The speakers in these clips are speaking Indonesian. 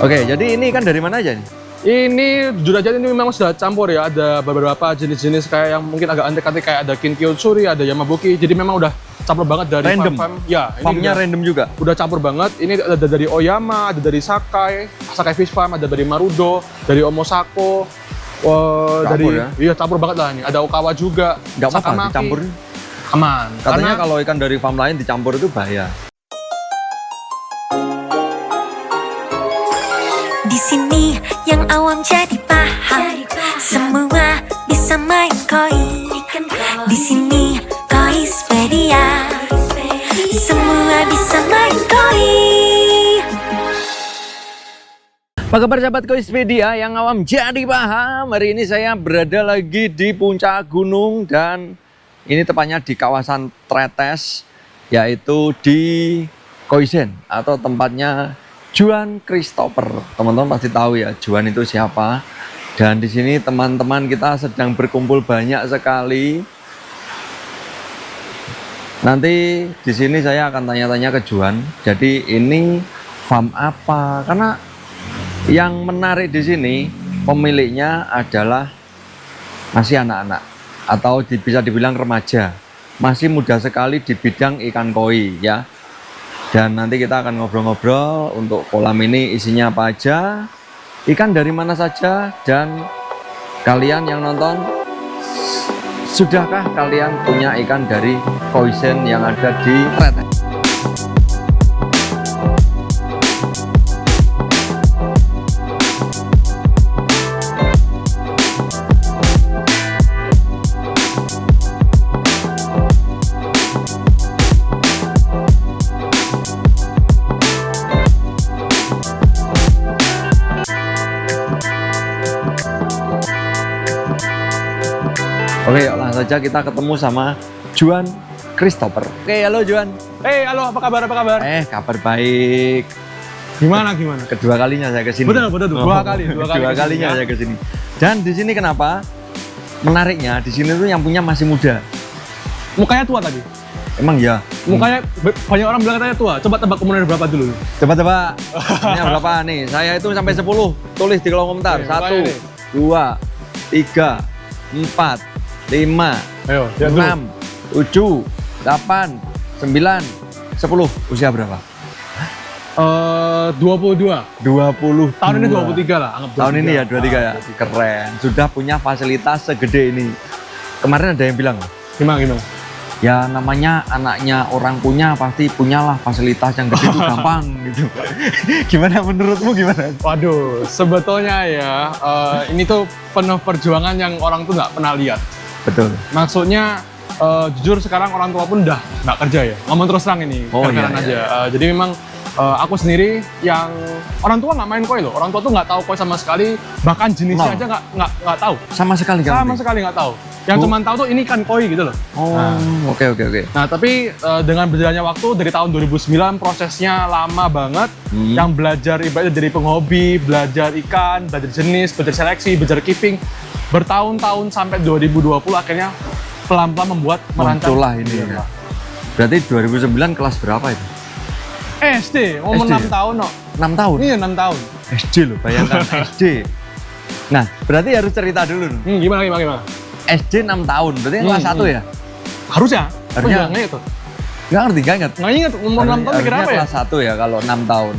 Oke, jadi ini ikan dari mana aja nih? Ini jujur aja ini memang sudah campur ya, ada beberapa jenis-jenis kayak yang mungkin agak antik-antik kayak ada Kinkyo Tsuri, ada Yamabuki. Jadi memang udah campur banget dari Random? farm. Ya, ini Farmnya random juga? udah campur banget. Ini ada dari Oyama, ada dari Sakai Fish Farm, ada dari Marudo, dari Omosako. Dari ya? Iya, campur banget lah ini. Ada Okawa juga. Nggak apa-apa Sakamaki. dicampur? Aman. Katanya Karena kalau ikan dari farm lain dicampur itu bahaya. Di sini yang awam jadi paham, semua bisa main koi. Di sini Koispedia, semua bisa main koi. Apa kabar sahabat Koispedia yang awam jadi paham? Hari ini saya berada lagi di puncak gunung dan ini tepatnya di kawasan Tretes, yaitu di Koisen atau tempatnya Juan Christopher. Teman-teman pasti tahu ya Juan itu siapa. Dan di sini teman-teman kita sedang berkumpul banyak sekali. Nanti di sini saya akan tanya-tanya ke Juan. Jadi ini farm apa? Karena yang menarik di sini pemiliknya adalah masih anak-anak atau bisa dibilang remaja, masih muda sekali di bidang ikan koi ya. Dan nanti kita akan ngobrol-ngobrol untuk kolam ini isinya apa aja, ikan dari mana saja, dan kalian yang nonton, sudahkah kalian punya ikan dari Koisen yang ada di Tretes? Oke, langsung saja kita ketemu sama Juan Christopher. Oke, halo Juan. halo, apa kabar? Apa kabar? Kabar baik. Gimana? Kedua kalinya saya kesini. Betul, dua kali Dua kalinya ya. saya kesini. Dan di sini kenapa? Menariknya di sini tuh yang punya masih muda. Mukanya tua tadi. Emang ya? Mukanya banyak orang bilang katanya tua. Coba tebak umurnya berapa dulu. Coba. Ini berapa nih? Saya itu sampai 10. Tulis di kolom komentar. Oke, 1, 2, 3, 4, 5, Ayo, 6, 7, 8, 9, 10. Usia berapa? 22. 20. Tahun ini 23 lah, anggap 23. Tahun ini ya 23 ya. Keren. Sudah punya fasilitas segede ini. Kemarin ada yang bilang, Gimana? ya namanya anaknya orang punya pasti punyalah fasilitas yang gede itu gampang gitu. Gimana menurutmu gimana? Waduh, sebetulnya ya ini tuh penuh perjuangan yang orang tuh nggak pernah lihat. Betul. Maksudnya jujur sekarang orang tua pun udah nggak kerja ya. Ngomong terus terang ini, keren aja. Jadi memang aku sendiri yang orang tua nggak main koi loh. Orang tua tuh nggak tahu koi sama sekali. Bahkan jenisnya aja nggak tahu. Sama sekali nggak? Sama sekali nggak tahu. Yang cuma tahu tuh ini kan koi gitu loh. Oh, oke. Nah, tapi dengan berjalannya waktu dari tahun 2009 prosesnya lama banget. Yang belajar ibaratnya dari penghobi, belajar ikan, belajar jenis, belajar seleksi, belajar keeping. Bertahun-tahun sampai 2020 akhirnya pelan-pelan membuat merancang. Muncullah ini ya. Berarti 2009 kelas berapa itu? SD, umur SD. 6 tahun no. 6 tahun? Iya 6 tahun. SD loh, bayangkan SD. Nah, berarti harus cerita dulu. Gimana? SD 6 tahun, berarti kelas 1 ya? Harusnya. Harusnya. Nggak inget tuh. Nggak ngerti, nggak inget. Nggak inget umur 6 tahun mikir apa ya? Kelas 1 ya kalau 6 tahun.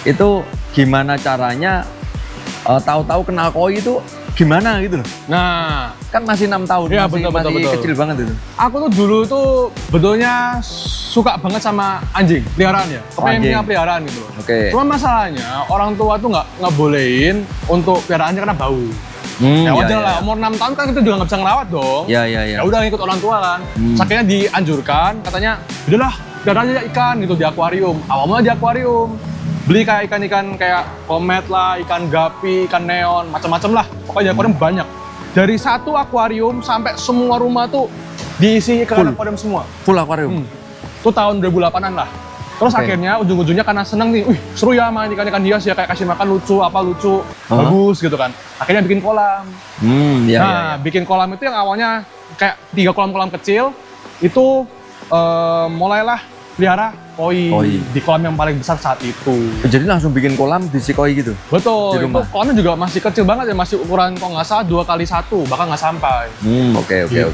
Itu gimana caranya tahu-tahu kenal koi itu gimana gitu loh. Nah, Kan masih 6 tahun, iya, masih betul. kecil banget itu. aku tuh dulu tuh betulnya suka banget sama anjing, peliharaan ya. Kepengen Anjing. punya peliharaan gitu loh. Oke. Cuma masalahnya orang tua tuh nggak ngebolehin untuk peliharaannya karena bau. Ya wajar lah, umur 6 tahun kan kita juga nggak bisa ngerawat dong. Iya. Ya udah ngikut orang tua kan. Akhirnya dianjurkan, katanya udahlah pelihara aja ikan gitu di akuarium. Awalnya di akuarium. Beli kayak ikan-ikan kayak komet lah, ikan gapi, ikan neon, macam-macam lah. Pokoknya di akuarium banyak. Dari satu akuarium sampai semua rumah tuh diisi ikan akuarium semua. Full akuarium. Itu tahun 2008-an lah. Terus Oke. akhirnya ujung-ujungnya karena seneng nih, wih seru ya main ikan-ikan hias ya, kayak kasih makan lucu, bagus gitu kan. Akhirnya bikin kolam. Iya. Bikin kolam itu yang awalnya kayak 3 kolam-kolam kecil, itu mulailah pelihara koi, Koi. di kolam yang paling besar saat itu. Jadi langsung bikin kolam di si koi gitu? Di Betul, itu rumah? kolamnya juga masih kecil banget ya, masih ukuran kalau nggak salah 2x1, bahkan nggak sampai. Oke. Gitu.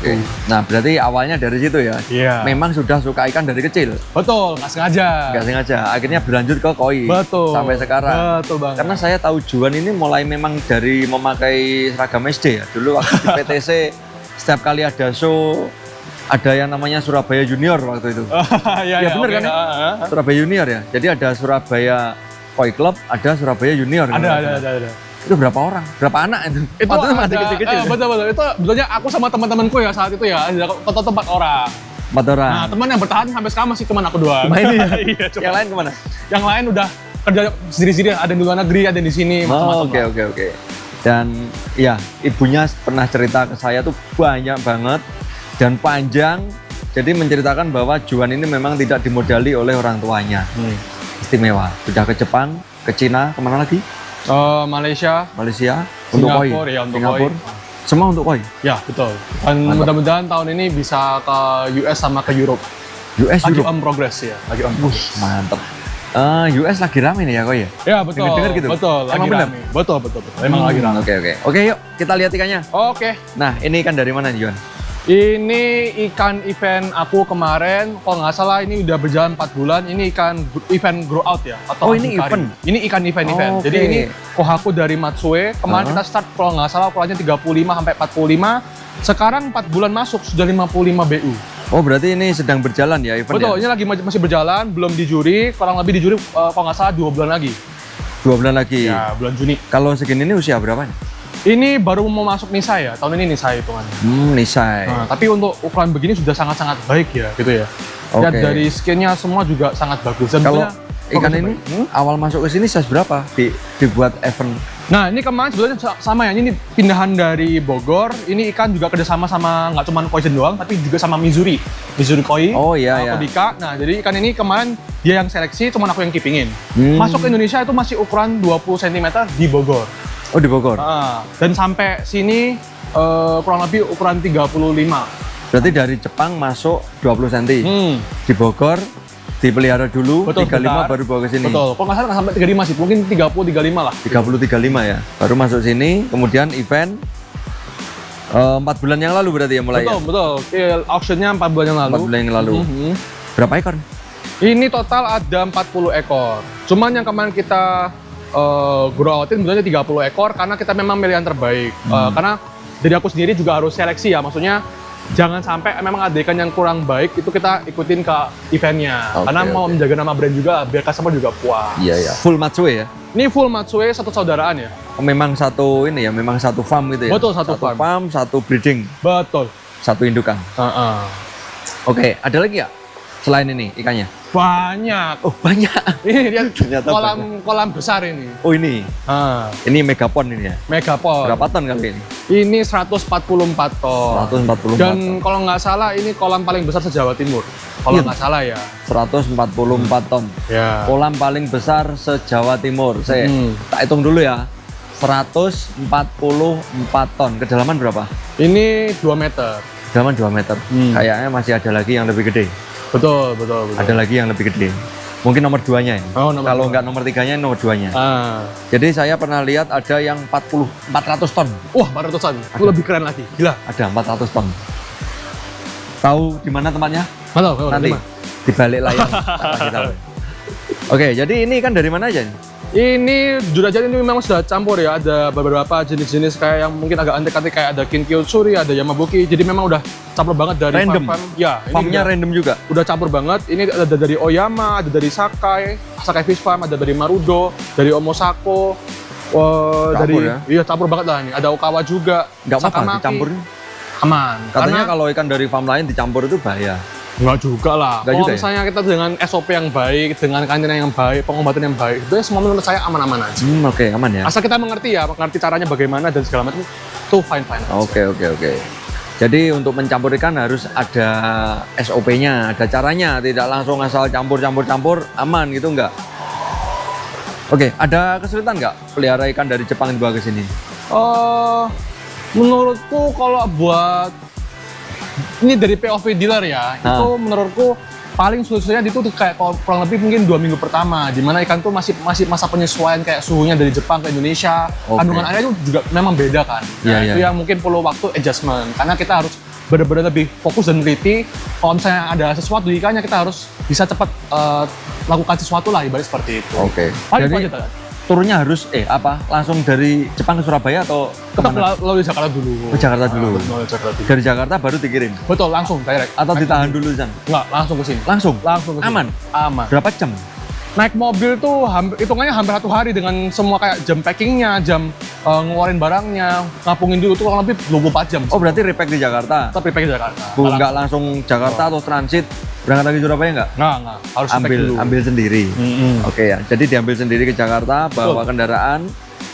Nah, berarti awalnya dari situ ya? Iya. Memang sudah suka ikan dari kecil? Betul, nggak sengaja. Nggak sengaja, akhirnya berlanjut ke koi? Betul. Sampai sekarang? Betul banget. Karena saya tahu Juan ini mulai memang dari memakai seragam SD ya. Dulu waktu di PTC, setiap kali ada show, ada yang namanya Surabaya Junior waktu itu. Iya, bener oke. kan ya? Surabaya Junior ya. Jadi ada Surabaya Koi Club, ada Surabaya Junior. Ada. Itu berapa orang? Berapa anak itu? Itu Waktu ada, masih kecil-kecil. betul. Itu sebetulnya aku sama teman-temanku ya saat itu ya, ada total 4 orang. 4 orang. Nah, teman yang bertahan sampai sekarang masih cuma aku doang. Cuma ini ya? Iya, cuma. Yang lain kemana? Yang lain udah kerja sendiri-sendiri, ada yang di luar negeri, ada yang di sini, Oh, macam-macam. oke. Dan ya, ibunya pernah cerita ke saya tuh banyak banget dan panjang. Jadi menceritakan bahwa Juan ini memang tidak dimodali oleh orang tuanya. Istimewa. Sudah ke Jepang, ke Cina, kemana lagi? Malaysia, Malaysia, untuk koi. Singapura, ya, untuk Singapura. koi. Semua untuk koi. Ya betul. Dan Mantap. mudah-mudahan tahun ini bisa ke US sama ke Europe. US Lagi Europe. on progress ya, lagi on progress. Mantap. US lagi rame nih ya koi ya? Ya betul. Dengar-dengar gitu? Betul. Emang Lagi benar? rame. Betul. Emang lagi rame. Oke, yuk kita lihat ikannya. Oke. Nah, ini ikan dari mana nih, Juan? Ini ikan event aku kemarin, kalau nggak salah ini udah berjalan 4 bulan. Ini ikan event grow out ya? Atau Oh, ini Hikari. event? Ini ikan event. Oh, Jadi oke. ini kohaku dari Matsue. Kemarin kita start kalau nggak salah ukurannya 35 sampai 45. Sekarang 4 bulan masuk sudah 55 BU. Oh, berarti ini sedang berjalan ya event Betul, ya? ini lagi masih berjalan, belum dijuri. Kurang lebih dijuri kalau nggak salah 2 bulan lagi. 2 bulan lagi. Ya, bulan Juni. Kalau segini ini usia berapa nih? Ini baru mau masuk Nisa ya, tahun ini Nisa hitungannya. Nisai. Nah, tapi untuk ukuran begini sudah sangat-sangat baik ya, gitu ya. Oke. Dan dari skinnya semua juga sangat bagus. Dan Kalau sebenarnya ikan progresnya ini baik. awal masuk ke sini size berapa dibuat event? Nah, ini kemarin sebetulnya sama ya, ini pindahan dari Bogor. Ini ikan juga kerjasama sama nggak cuma Koizen doang, tapi juga sama Mizuri Koi. Oh, iya, iya. Kodika. Nah, jadi ikan ini kemarin dia yang seleksi, cuma aku yang keepingin. Hmm. Masuk ke Indonesia itu masih ukuran 20 cm di Bogor. Oh, di Bogor. Dan sampai sini kurang lebih ukuran 35. Berarti dari Jepang masuk 20 cm. Hmm. Di Bogor dipelihara dulu, Betul, 35 bentar. baru bawa ke sini. Betul. Kalau nggak salah nggak sampai 35 sih, mungkin 30-35 lah. 30-35 ya. Baru masuk sini, kemudian event 4 bulan yang lalu berarti ya mulai Betul, ya? betul. Auctionnya 4 bulan yang lalu. 4 bulan yang lalu. Mhm. Berapa ekor? Ini total ada 40 ekor. Cuman yang kemarin kita grow outin sebenarnya 30 ekor karena kita memang milih yang terbaik. Karena dari aku sendiri juga harus seleksi ya, maksudnya jangan sampai memang ada ikan yang kurang baik itu kita ikutin ke eventnya. Oke, Karena mau oke. menjaga nama brand juga biar customer juga puas. Iya, iya. Full Matsue ya? Ini full Matsue, satu saudaraan ya. Memang satu ini ya, memang satu farm gitu ya? Betul, satu farm. satu breeding, Betul. satu indukan. Heeh. Oke, ada lagi ya? Selain ini ikannya? Banyak. Oh, banyak. Ini dia Ternyata kolam besar ini. Oh, ini. Ini megapon ini ya? Megapon. Berapa ton kali ini? Ini 144 ton. 144 Dan ton. kalau nggak salah ini kolam paling besar se-Jawa Timur. Kalau Iya. nggak salah ya. 144 ton. Ya. Kolam paling besar se-Jawa Timur. Saya tak hitung dulu ya. 144 ton. Kedalaman berapa? Ini 2 meter. Kedalaman 2 meter. Kayaknya masih ada lagi yang lebih gede. Betul. Ada lagi yang lebih gede. Mungkin nomor 2-nya ini. Oh, nomor Kalau dua. nggak nomor 3-nya, nomor 2-nya. Ah. Jadi saya pernah lihat ada yang 400 ton. Wah, 400-an. Itu lebih keren lagi. Gila. Ada 400 ton. Tahu di mana tempatnya? Halo, Nanti di balik layar. Tak kasih tahu. Oke, jadi ini kan dari mana aja nih? Ini jujur aja ini memang sudah campur ya. Ada beberapa jenis-jenis kayak yang mungkin agak antik-antik kayak ada Kinkyōtsuri, ada Yamabuki. Jadi memang udah campur banget dari Random? farm. Ya, ini Farmnya udah- random juga? udah campur banget. Ini ada dari Oyama, ada dari Sakai Fish Farm, ada dari Marudo, dari Omosako. Dari ya? iya campur banget lah ini. Ada Okawa juga. Nggak apa-apa Sakamaki. dicampur? Aman. Katanya Karena kalau ikan dari farm lain dicampur itu bahaya. nggak juga lah. Nggak Kalau juga ya? misalnya kita dengan SOP yang baik, dengan karantina yang baik, pengobatan yang baik, itu semua menurut saya aman-aman aja. Oke, aman ya? Asal kita mengerti ya, mengerti caranya bagaimana dan segala macam, itu fine-fine aja. Oke. Jadi untuk mencampur ikan harus ada SOP-nya, ada caranya, tidak langsung asal campur, aman gitu enggak? Oke, ada kesulitan nggak pelihara ikan dari Jepang dibawa ke sini? Menurutku kalau buat ini dari POV dealer ya, itu menurutku paling suhunya itu tuh kayak kurang lebih mungkin 2 minggu pertama, di mana ikan tuh masih masa penyesuaian kayak suhunya dari Jepang ke Indonesia. Kandungan airnya itu juga memang beda kan. Nah, itu yang mungkin perlu waktu adjustment, karena kita harus benar-benar lebih fokus dan teliti. Kalau misalnya ada sesuatu di ikannya, kita harus bisa cepat lakukan sesuatu lah, ibarat seperti itu. Jadi turunnya harus langsung dari Jepang ke Surabaya atau tetap lalu di Jakarta dulu. Ke Jakarta dulu. Dari Jakarta baru dikirim. Betul, langsung direct. Atau ditahan dulu, San? Enggak, langsung ke sini. Langsung ke sini. Aman. Berapa jam? Naik mobil tuh hitungannya hampir 1 hari dengan semua kayak jam packingnya, jam ngeluarin barangnya, ngapungin dulu tuh kurang lebih 24 jam. Oh, berarti repack di Jakarta? Tetap repack di Jakarta. Nggak langsung Jakarta atau transit berangkat lagi Surabaya nggak? Nggak. Harus ambil sendiri. Oke ya. Jadi diambil sendiri ke Jakarta, bawa kendaraan,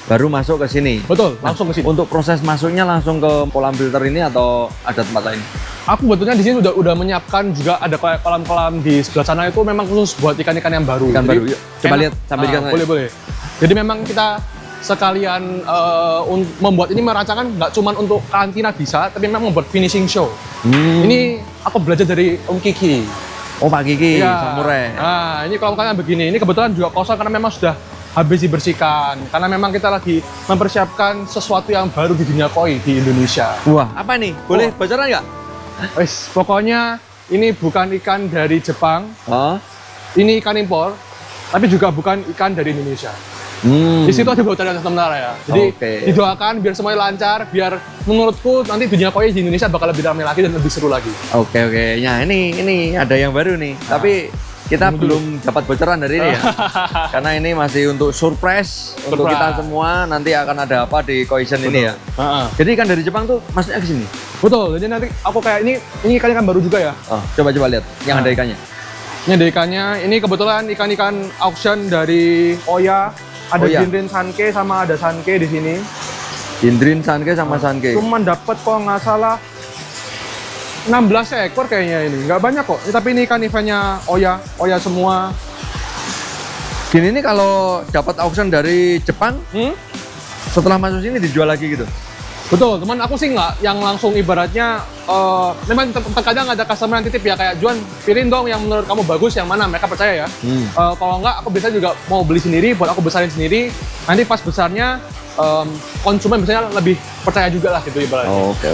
baru masuk ke sini. Betul, langsung ke sini. Untuk proses masuknya langsung ke kolam filter ini atau ada tempat lain? Aku betulnya di sini udah menyiapkan juga ada kayak kolam-kolam di sebelah sana itu memang khusus buat ikan-ikan yang baru. Baru. Yuk, coba lihat sambil ikan. Boleh. Jadi memang kita sekalian membuat ini merancangkan nggak cuma untuk karantina bisa, tapi memang membuat finishing show. Ini aku belajar dari Om Kiki. Oh, Pak Kiki, ya. Samurai. Nah, ini kolam-kolam begini. Ini kebetulan juga kosong karena memang sudah habis dibersihkan. Karena memang kita lagi mempersiapkan sesuatu yang baru di dunia koi di Indonesia. Wah, apa nih? Boleh bocoran nggak? Pokoknya ini bukan ikan dari Jepang. Oh. Ini ikan impor, tapi juga bukan ikan dari Indonesia. Di situ ada bocoran sementara ya. Jadi didoakan biar semuanya lancar, biar menurutku nanti dunia koi di Indonesia bakal lebih ramai lagi dan lebih seru lagi. Oke. Nah, ini ada yang baru nih. Tapi kita belum dapat bocoran dari ini ya. Karena ini masih untuk surprise untuk kita semua. Nanti akan ada apa di Koisen ini ya. Jadi ikan dari Jepang tuh masuknya ke sini. Betul. Jadi nanti aku kayak ini ikan baru juga ya. Oh, coba lihat yang ada ikannya. Ini ada ikannya. Ini kebetulan ikan-ikan auction dari Oya. Ada Jinrin Sanke sama ada Sanke di sini. Jinrin Sanke sama Sanke. Cuman dapat kok nggak salah 16 ekor kayaknya ini. Nggak banyak kok. Tapi ini ikan eventnya Oya semua. Gini ini kalau dapat auction dari Jepang, setelah masuk sini dijual lagi gitu. Betul, teman aku sih nggak yang langsung ibaratnya memang terkadang ada customer yang titip ya kayak Juan pilih dong yang menurut kamu bagus yang mana, mereka percaya ya. Kalau nggak aku biasanya juga mau beli sendiri buat aku besarin sendiri, nanti pas besarnya konsumen biasanya lebih percaya juga lah gitu ibaratnya. Oke.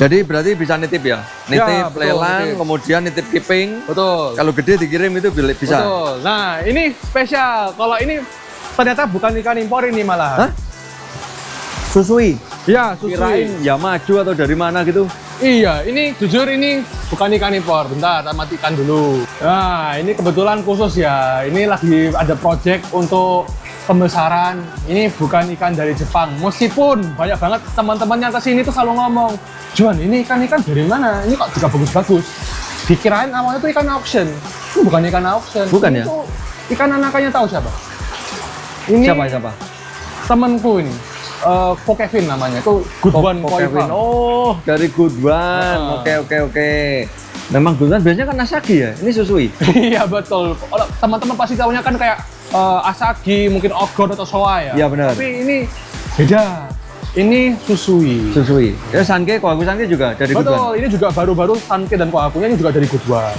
Jadi berarti bisa nitip ya? Nitip lelang, kemudian nitip keeping. Betul. Kalau gede dikirim itu bisa? Betul. Nah ini spesial, kalau ini ternyata bukan ikan impor ini malah. Hah? Susui? Iya, Susui. Kirain ya maju atau dari mana gitu? Iya, ini jujur ini bukan ikan impor. Bentar, kita matikan dulu. Nah, ini kebetulan khusus ya. Ini lagi ada project untuk pembesaran. Ini bukan ikan dari Jepang. Meskipun banyak banget teman-teman yang kesini tuh selalu ngomong, Juan, ini ikan-ikan dari mana? Ini kok juga bagus-bagus. Dikirain awalnya tuh ikan auction. Ini bukan ikan auction. Bukan ini ya? Tuh ikan anakannya tahu siapa? Ini Siapa? Temenku ini. Ko Kevin namanya, itu Good One Koi Farm. Oh, dari Good One. Oke. Memang Good One biasanya kan Asagi ya? Ini Susui? Iya betul. Teman-teman pasti tahunya kan kayak Asagi, mungkin Ogon atau Showa ya. Iya benar. Tapi ini beda. Ini Susui. Ya Sanke, Kohaku Sanke juga dari Good One? Betul, ini juga baru-baru Sanke dan Kohakunya ini juga dari Good One.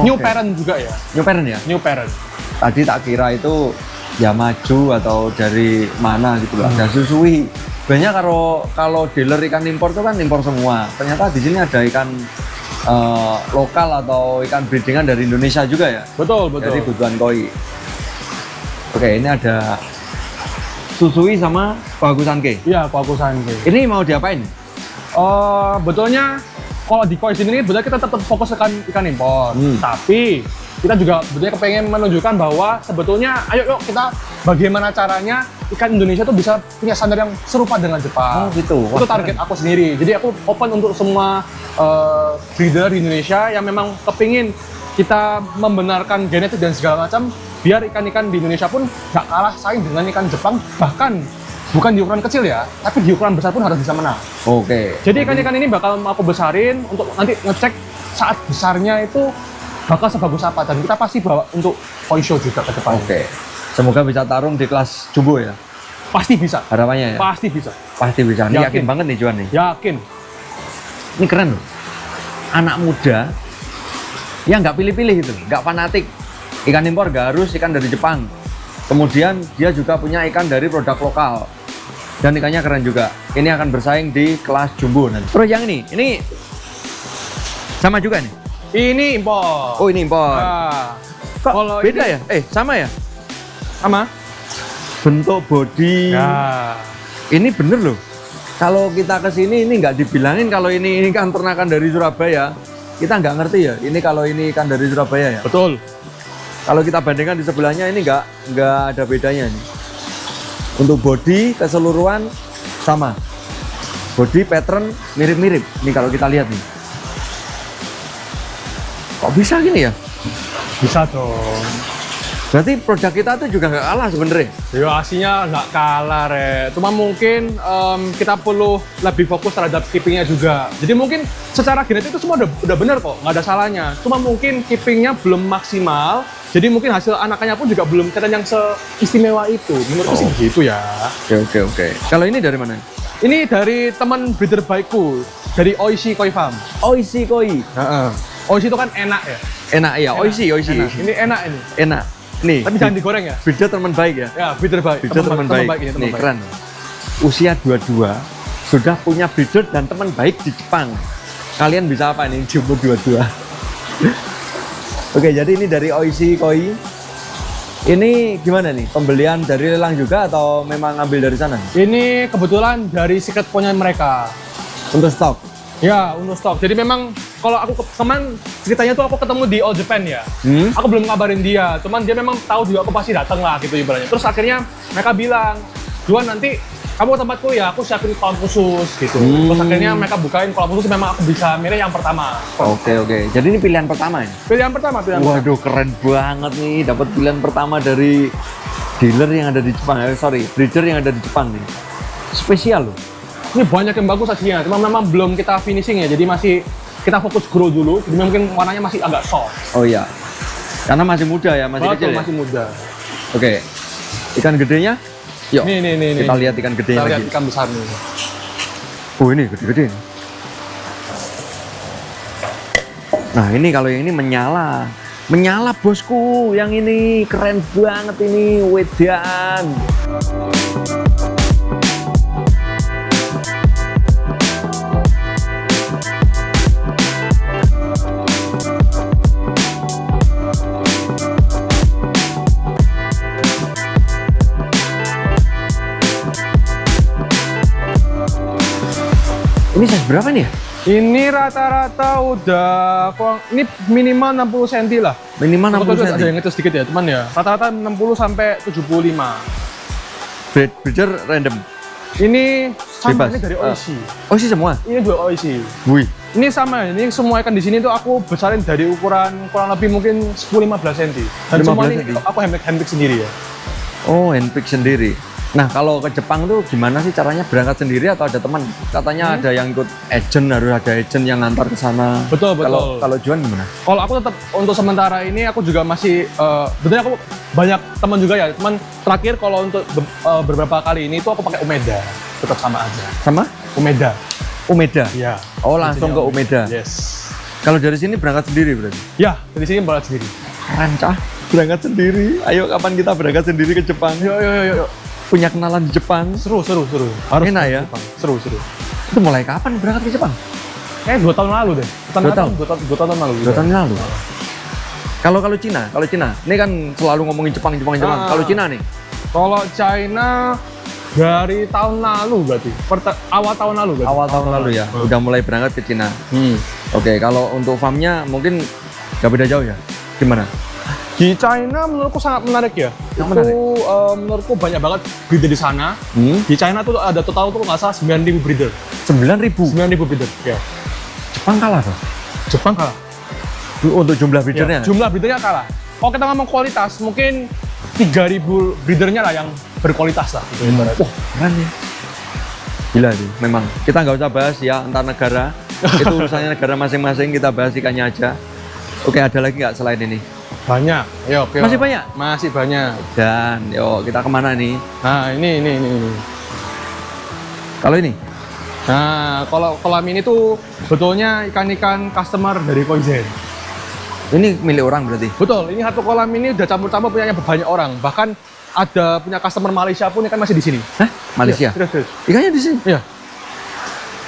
New parent juga ya? New parent ya? New parent. Tadi tak kira itu ya maju atau dari mana gitu lah. Dan Susui. Banyak kalau dealer ikan impor itu kan impor semua. Ternyata di sini ada ikan lokal atau ikan breedingan dari Indonesia juga ya? Betul. Dari Good One Koi. Oke, ini ada Susui sama Kohaku Sanke. Iya, Kohaku Sanke. Ini mau diapain? Betulnya kalau di koi sini betulnya kita tetap fokus ikan impor. Tapi kita juga sebetulnya kepengen menunjukkan bahwa sebetulnya ayo kita bagaimana caranya ikan Indonesia tuh bisa punya standar yang serupa dengan Jepang. Oh gitu. Itu target aku sendiri. Jadi aku open untuk semua breeder di Indonesia yang memang kepingin kita membenarkan genetik dan segala macam biar ikan-ikan di Indonesia pun nggak kalah saing dengan ikan Jepang, bahkan bukan di ukuran kecil ya, tapi di ukuran besar pun harus bisa menang. Oke. Jadi ikan-ikan ini bakal aku besarin untuk nanti ngecek saat besarnya itu bakal sebagus apa, dan kita pasti bawa untuk koi show juga ke depan. Oke. Semoga bisa tarung di kelas jumbo ya. Pasti bisa. Harapannya ya. Pasti bisa. Pasti bisa. Ini yakin banget nih Juan nih. Yakin. Ini keren loh. Anak muda ya nggak pilih-pilih gitu, nggak fanatik. Ikan impor nggak harus ikan dari Jepang. Kemudian dia juga punya ikan dari produk lokal. Dan ikannya keren juga. Ini akan bersaing di kelas jumbo nanti. Terus yang ini sama juga nih? Ini impor. Oh ini impor. Nah, Kok kalau beda ini- ya? Sama ya? sama. Bentuk body. Ya. Ini bener loh. Kalau kita ke sini ini nggak dibilangin kalau ini kan ternakan dari Surabaya. Kita nggak ngerti ya. Ini kalau ini ikan dari Surabaya ya. Betul. Kalau kita bandingkan di sebelahnya ini nggak ada bedanya nih. Untuk body keseluruhan sama. Body pattern mirip-mirip. Nih kalau kita lihat nih. Kok bisa gini ya? Bisa dong. Berarti produk kita tuh juga nggak kalah sebenarnya. Ya aslinya nggak kalah, Re. Cuma mungkin kita perlu lebih fokus terhadap keepingnya juga. Jadi mungkin secara genetik itu semua udah bener kok, nggak ada salahnya. Cuma mungkin keepingnya belum maksimal. Jadi mungkin hasil anakannya pun juga belum kelihatan yang seistimewa itu. Menurutku sih gitu ya. Oke. Kalau ini dari mana? Ini dari teman breeder baikku, dari Oishi Koi Farm. Oishi koi. Oishi itu kan enak ya. Enak ya, Oishi. Enak. Ini enak ini. Enak. Nih. Tapi jangan digoreng ya. Breeder teman baik ya. Ya, breeder baik. Breeder teman baik. ini, teman Nih baik. keren. Usia 22 sudah punya breeder dan teman baik di Jepang. Kalian bisa apa nih di umur 22? Oke, jadi ini dari Oishi Koi. Ini gimana nih? Pembelian dari lelang juga atau memang ngambil dari sana? Ini kebetulan dari secret punya mereka. Untuk stok. Ya, untuk stok. Jadi memang kalau aku kemarin ceritanya tuh aku ketemu di All Japan ya. Aku belum ngabarin dia, cuman dia memang tahu juga aku pasti datang lah gitu ibaratnya. Terus akhirnya mereka bilang, "Juan nanti kamu ke tempatku ya, aku siapin kolam khusus gitu." Terus akhirnya mereka bukain kolam khusus, memang aku bisa milih yang pertama. Oke. Jadi ini pilihan pertama ya? Pilihan pertama. Waduh, keren banget nih. Dapat pilihan pertama dari dealer yang ada di Jepang. Breeder yang ada di Jepang nih. Spesial loh. Ini banyak yang bagus hasilnya, cuma memang belum kita finishing ya, jadi masih kita fokus grow dulu, jadi mungkin warnanya masih agak soft. Oh iya. Karena masih muda ya, masih Betul, kecil ya. masih muda. Oke. Ikan gedenya? Yuk. Nih. Kita lihat ikan gedenya Kita lihat lagi. ikan besar nih. Oh ini gede-gede nih. Nah ini kalau yang ini menyala. Menyala bosku, yang ini keren banget ini, wedan. Ini size berapa nih ya? Ini rata-rata udah ini minimal 60 cm lah. Minimal 60 Ada cm. yang kecil sedikit ya, cuman ya rata-rata 60 sampai 75. Breeder random. Ini sama, Bebas. ini dari Oishi. Oh sih semua? Ini juga Oishi. Wih. Ini sama, ini semua ikan di sini tuh aku besarin dari ukuran kurang lebih mungkin 10-15 cm. Dan 15 semua ini cm. aku handpick sendiri ya. Oh, handpick sendiri. Nah, kalau ke Jepang tuh gimana sih caranya, berangkat sendiri atau ada teman? Katanya ada yang ikut agent, harus ada agent yang ngantar ke sana. Betul. Kalau Juan gimana? Kalau aku tetap untuk sementara ini aku juga masih betulnya aku banyak teman juga ya. Cuman terakhir kalau untuk beberapa kali ini tuh aku pakai Umeda. Tetap sama aja. Sama? Umeda. Umeda? Iya. Oh, langsung ke Umeda? Yes. Kalau dari sini berangkat sendiri berarti? Ya, dari sini berangkat sendiri. Keren, cah. Berangkat sendiri. Ayo, kapan kita berangkat sendiri ke Jepang? Yuk. Punya kenalan di Jepang. Seru. Harus enak ya? Seru. Itu mulai kapan berangkat ke Jepang? Kayaknya 2 tahun lalu deh. 2 tahun? 2 tahun lalu. 2 tahun lalu. Kalau Cina, ini kan selalu ngomongin Jepang. Kalau Cina nih, Kalau China dari tahun lalu berarti. Awal tahun lalu berarti. awal tahun lalu ya, udah mulai berangkat ke Cina. Oke, kalau untuk farmnya mungkin gak beda jauh ya? Gimana? Di China menurutku sangat menarik ya. Sangat menarik. Menurutku banyak banget breeder di sana. Hmm? Di China tuh ada total tuh nggak salah 9.000 breeder. 9.000. 9.000 breeder. Ya. Jepang kalah tuh. Jepang kalah. Untuk jumlah breedernya. Ya, jumlah breedernya kalah. Kalau kita ngomong kualitas, mungkin 3.000 breedernya lah yang berkualitas lah. Gitu, ibaratnya. Wah, keren ya. Gila sih, memang. Kita nggak usah bahas ya antar negara. Itu urusannya negara masing-masing, kita bahas ikannya aja. Oke, ada lagi nggak selain ini? Banyak. Yuk. Masih banyak? Masih banyak. Dan, yuk kita kemana nih? Nah, ini. Kalau ini? Nah, kalau kolam ini tuh betulnya ikan-ikan customer dari Koizen. Ini milik orang berarti? Betul, ini satu kolam ini udah campur-campur punyanya banyak orang. Bahkan ada punya customer Malaysia pun ikan masih di sini. Hah? Malaysia? Iya, terus. Ikannya di sini? Iya.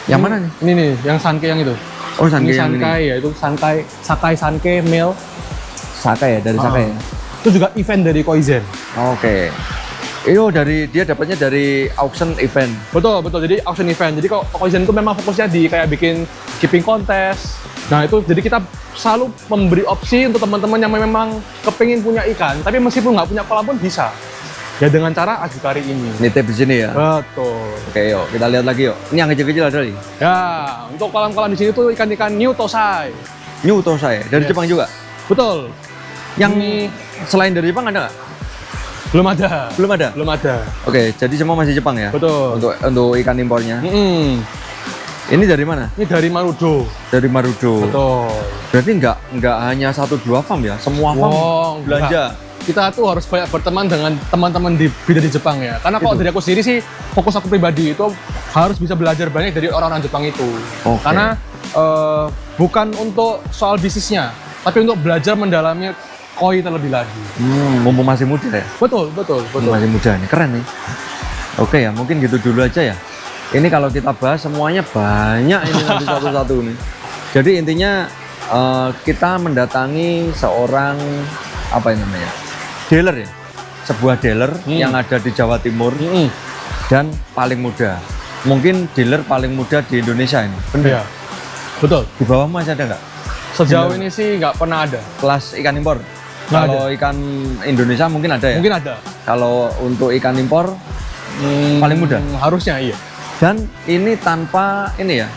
Yang mana nih? Ini nih, yang sanke yang itu. Oh, sanke Ini yang sankai ini. ya, itu sakai sanke male. Sakai ya, dari Sakai ya? Itu juga event dari Koizen. Oke. Itu dia dapatnya dari auction event. Betul, betul. Jadi auction event. Jadi kalau Koizen itu memang fokusnya di kayak bikin keeping contest. Nah itu jadi kita selalu memberi opsi untuk teman-teman yang memang kepingin punya ikan, tapi meskipun nggak punya kolam pun bisa. Ya dengan cara Ajukari ini. Nitip di sini ya? Betul. Oke, yuk kita lihat lagi yuk. Ini yang kecil-kecil ada nih. Ya, untuk kolam-kolam di sini tuh ikan-ikan New Tosai. New Tosai, dari Yes. Jepang juga? Betul. Yang Ini selain dari Jepang ada nggak? belum ada. Belum ada? Belum ada. Oke, jadi semua masih Jepang ya? Betul. Untuk ikan impornya. Mm-mm. Ini dari mana? Ini dari Marudo. Dari Marudo. Betul. Berarti nggak hanya 1-2 farm ya? Semua farm Wow, belanja. Kita tuh harus banyak berteman dengan teman-teman di bidang di Jepang ya. Karena kalau Itu. dari aku sendiri sih, fokus aku pribadi itu harus bisa belajar banyak dari orang-orang Jepang itu. Oke. Karena bukan untuk soal bisnisnya, tapi untuk belajar mendalami koi terlebih lagi. Mumpung masih muda ya? Betul, betul, betul. Masih muda nih, keren nih. Oke ya, mungkin gitu dulu aja ya. Ini kalau kita bahas semuanya banyak ini nanti satu-satu nih. Jadi intinya kita mendatangi seorang apa yang namanya? Dealer ya. Sebuah dealer yang ada di Jawa Timur Mm-mm. dan paling muda. Mungkin dealer paling muda di Indonesia ini. Iya, betul. Di bawah masih ada nggak? Sejauh ini sih nggak pernah ada. Kelas ikan impor? Nggak Kalau ikan Indonesia mungkin ada ya? Mungkin ada. Kalau untuk ikan impor paling muda? Harusnya iya. Dan ini tanpa ini ya.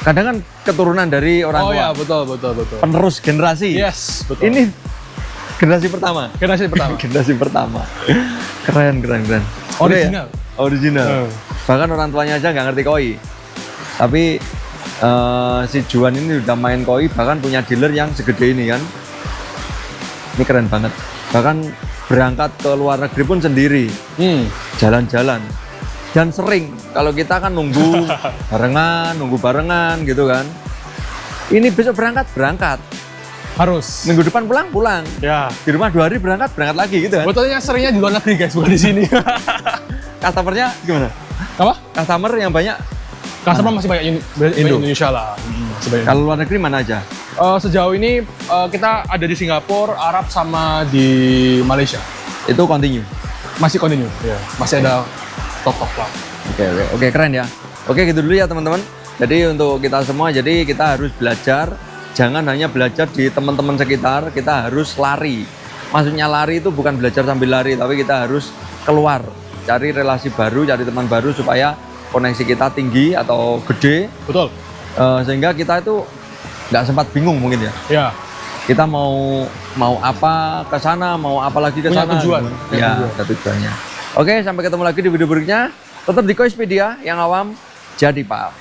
Kadang kan keturunan dari orang Oh tua. iya, betul, betul, betul. Penerus generasi. Yes, betul. Ini generasi pertama. generasi pertama. Generasi pertama. Keren, keren, keren. Original. Oke ya? Original. Bahkan orang tuanya aja nggak ngerti koi. Tapi si Juan ini udah main koi, bahkan punya dealer yang segede ini kan. Ini keren banget. Bahkan berangkat ke luar negeri pun sendiri. Jalan-jalan. Dan sering, kalau kita kan nunggu barengan gitu kan. Ini besok berangkat. Harus. Minggu depan pulang. Ya. Di rumah 2 hari berangkat lagi gitu kan. Betulnya seringnya di luar negeri guys, bukan di sini. Customernya gimana? Apa? Customer yang banyak Customer masih banyak Indo. Indonesia lah. Masih banyak. kalau luar negeri mana aja? Sejauh ini kita ada di Singapura, Arab sama di Malaysia. Itu continue. Masih continue. Ya. Masih ada top lah. Oke, keren ya. Oke, gitu dulu ya teman-teman. Jadi untuk kita semua, jadi kita harus belajar. Jangan hanya belajar di teman-teman sekitar, kita harus lari. Maksudnya lari itu bukan belajar sambil lari, tapi kita harus keluar. Cari relasi baru, cari teman baru supaya koneksi kita tinggi atau gede. Betul. Sehingga kita itu nggak sempat bingung mungkin ya. Ya. Kita mau apa ke sana, mau apa lagi ke Punya sana. tujuan. Ya, ada tujuannya. Oke, sampai ketemu lagi di video berikutnya. Tetap di Koispedia, yang awam jadi paham.